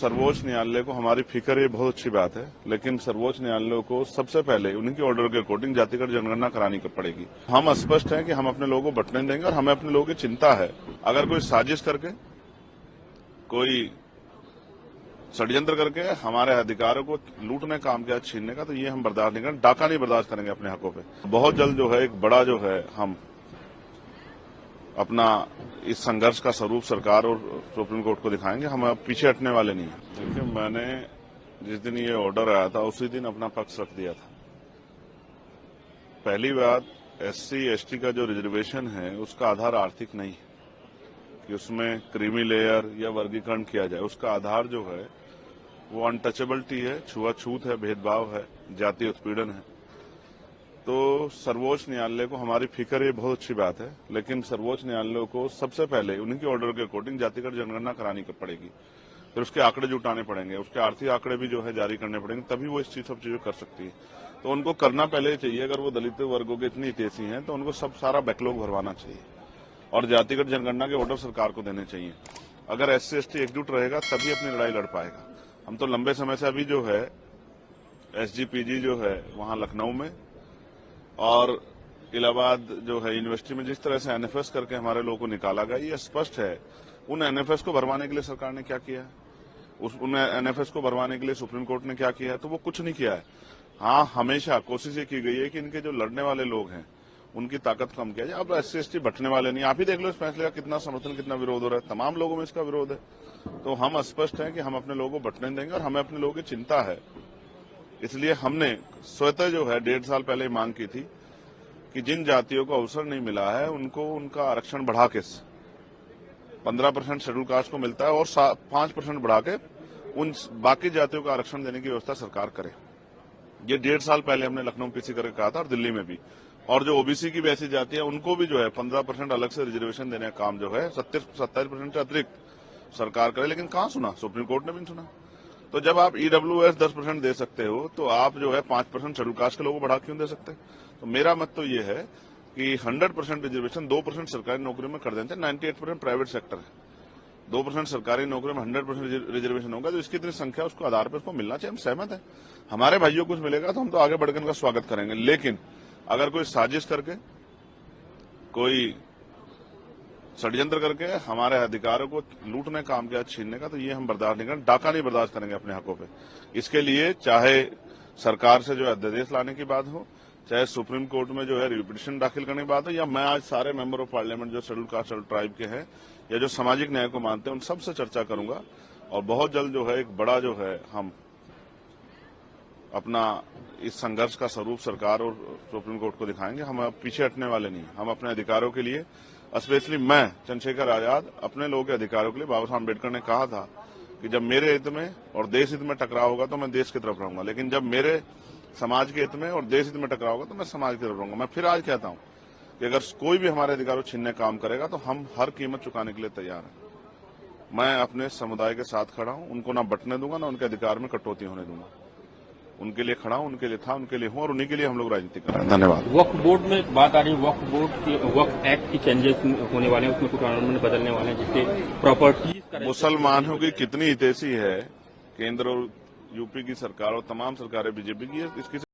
सर्वोच्च न्यायालय को हमारी फिक्र ये बहुत अच्छी बात है, लेकिन सर्वोच्च न्यायालय को सबसे पहले उनके ऑर्डर के अकॉर्डिंग जातिगत जनगणना करानी पड़ेगी। हम स्पष्ट हैं कि हम अपने लोगों को बंटने देंगे और हमें अपने लोगों की चिंता है। अगर कोई साजिश करके, कोई षड्यंत्र करके हमारे अधिकारों को लूटने का काम किया, छीनने का, तो ये हम बर्दाश्त नहीं करेंगे। डाका नहीं बर्दाश्त करेंगे अपने हकों पे। बहुत जल्द जो है एक बड़ा जो है हम अपना इस संघर्ष का स्वरूप सरकार और सुप्रीम कोर्ट को दिखाएंगे। हम अब पीछे हटने वाले नहीं हैं। देखिए, मैंने जिस दिन ये ऑर्डर आया था उसी दिन अपना पक्ष रख दिया था। पहली बात, SC ST का जो रिजर्वेशन है उसका आधार आर्थिक नहीं है कि उसमें क्रीमी लेयर या वर्गीकरण किया जाए। उसका आधार जो है वो अनटचेबिलिटी है, छुआछूत है, भेदभाव है, जातीय उत्पीड़न है। तो सर्वोच्च न्यायालय को हमारी फिक्र ये बहुत अच्छी बात है, लेकिन सर्वोच्च न्यायालय को सबसे पहले उनके ऑर्डर के अकॉर्डिंग जातिगत जनगणना करानी पड़ेगी। फिर उसके आंकड़े जुटाने पड़ेंगे, उसके आर्थिक आंकड़े भी जो है जारी करने पड़ेंगे, तभी वो इस सब चीजें कर सकती है। तो उनको करना पहले चाहिए। अगर वो दलित वर्गों के इतनी हितैषी हैं तो उनको सब सारा बैकलॉग भरवाना चाहिए और जातिगत जनगणना के ऑर्डर सरकार को देने चाहिए। अगर SC ST एकजुट रहेगा तभी अपनी लड़ाई लड़ पाएगा। हम तो लंबे समय से अभी जो है SGPG जो है वहां लखनऊ में और इलाहाबाद जो है यूनिवर्सिटी में जिस तरह से NFS करके हमारे लोगों को निकाला गया, ये स्पष्ट है। उन NFS को भरवाने के लिए सरकार ने क्या किया है, उन NFS को भरवाने के लिए सुप्रीम कोर्ट ने क्या किया है, तो वो कुछ नहीं किया है। हाँ, हमेशा कोशिश ये की गई है कि इनके जो लड़ने वाले लोग हैं उनकी ताकत कम किया जाए। अब SC ST बटने वाले नहीं। आप ही देख लो इस फैसले का कितना समर्थन, कितना विरोध हो रहा है। तमाम लोगों में इसका विरोध है। तो हम स्पष्ट हैं कि हम अपने लोगों को बटने देंगे और हमें अपने लोगों की चिंता है। इसलिए हमने स्वतः जो है 1.5 साल पहले मांग की थी कि जिन जातियों को अवसर नहीं मिला है उनको उनका आरक्षण बढ़ा के 15% शेड्यूल कास्ट को मिलता है और 5% बढ़ा के उन बाकी जातियों को आरक्षण देने की व्यवस्था सरकार करे। ये 1.5 साल पहले हमने लखनऊ PC करके कहा था और दिल्ली में भी। और जो OBC की भी ऐसी जाति है उनको भी जो है 15% अलग से रिजर्वेशन देने का काम जो है 27% से अतिरिक्त सरकार करे। लेकिन कहाँ सुना, सुप्रीम कोर्ट ने भी नहीं सुना। तो जब आप EWS 10% दे सकते हो तो आप जो है 5% शेड्यूल कास्ट के लोगों को बढ़ा क्यों दे सकते? तो मेरा मत तो ये है कि 100% रिजर्वेशन 2% सरकारी नौकरियों में कर देते हैं। 98% प्राइवेट सेक्टर है। 2% सरकारी नौकरी में 100% रिजर्वेशन होगा तो इसकी इतनी संख्या उसको आधार पर उसको मिलना चाहिए। हम सहमत हैं। हमारे भाइयों को कुछ मिलेगा तो हम तो आगे बढ़कर उनका स्वागत करेंगे। लेकिन अगर कोई साजिश करके, कोई षड्यंत्र करके हमारे अधिकारों को लूटने का काम किया, छीनने का, तो ये हम बर्दाश्त नहीं करेंगे। डाका नहीं बर्दाश्त करेंगे अपने हकों पे। इसके लिए चाहे सरकार से जो है अध्यादेश लाने की बात हो, चाहे सुप्रीम कोर्ट में जो है रिपिटिशन दाखिल करने की बात हो, या मैं आज सारे मेंबर ऑफ पार्लियामेंट जो शेड्यूल कास्ट शेड्यूल ट्राइब के हैं या जो सामाजिक न्याय को मानते हैं उन सबसे चर्चा करूंगा। और बहुत जल्द जो है एक बड़ा जो है हम अपना इस संघर्ष का स्वरूप सरकार और सुप्रीम कोर्ट को दिखाएंगे। हम अब पीछे हटने वाले नहीं। हम अपने अधिकारों के लिए, स्पेशली मैं चंद्रशेखर आजाद, अपने लोगों के अधिकारों के लिए, बाबा साहब अम्बेडकर ने कहा था कि जब मेरे हित में और देश हित में टकराव होगा तो मैं देश की तरफ रहूंगा, लेकिन जब मेरे समाज के हित में और देश हित में टकराव होगा तो मैं समाज की तरफ रहूंगा। मैं फिर आज कहता हूं कि अगर कोई भी हमारे अधिकारों छीनने काम करेगा तो हम हर कीमत चुकाने के लिए तैयार हैं। मैं अपने समुदाय के साथ खड़ा हूं, उनको ना बंटने दूंगा, ना उनके अधिकार में कटौती होने दूंगा। उनके लिए खड़ा हूं, उनके लिए था, उनके लिए हूं और उन्हीं के लिए हम लोग राजनीति कर रहे हैं। धन्यवाद। वक्फ बोर्ड में बात आ रही है, वक्फ बोर्ड के वक्फ एक्ट की चेंजेस होने वाले हैं, उसमें कुछ कानून बदलने वाले हैं जिसके प्रॉपर्टीज। मुसलमानों की कितनी हितैषी है केंद्र और UP की सरकार और तमाम सरकारें BJP की, इसकी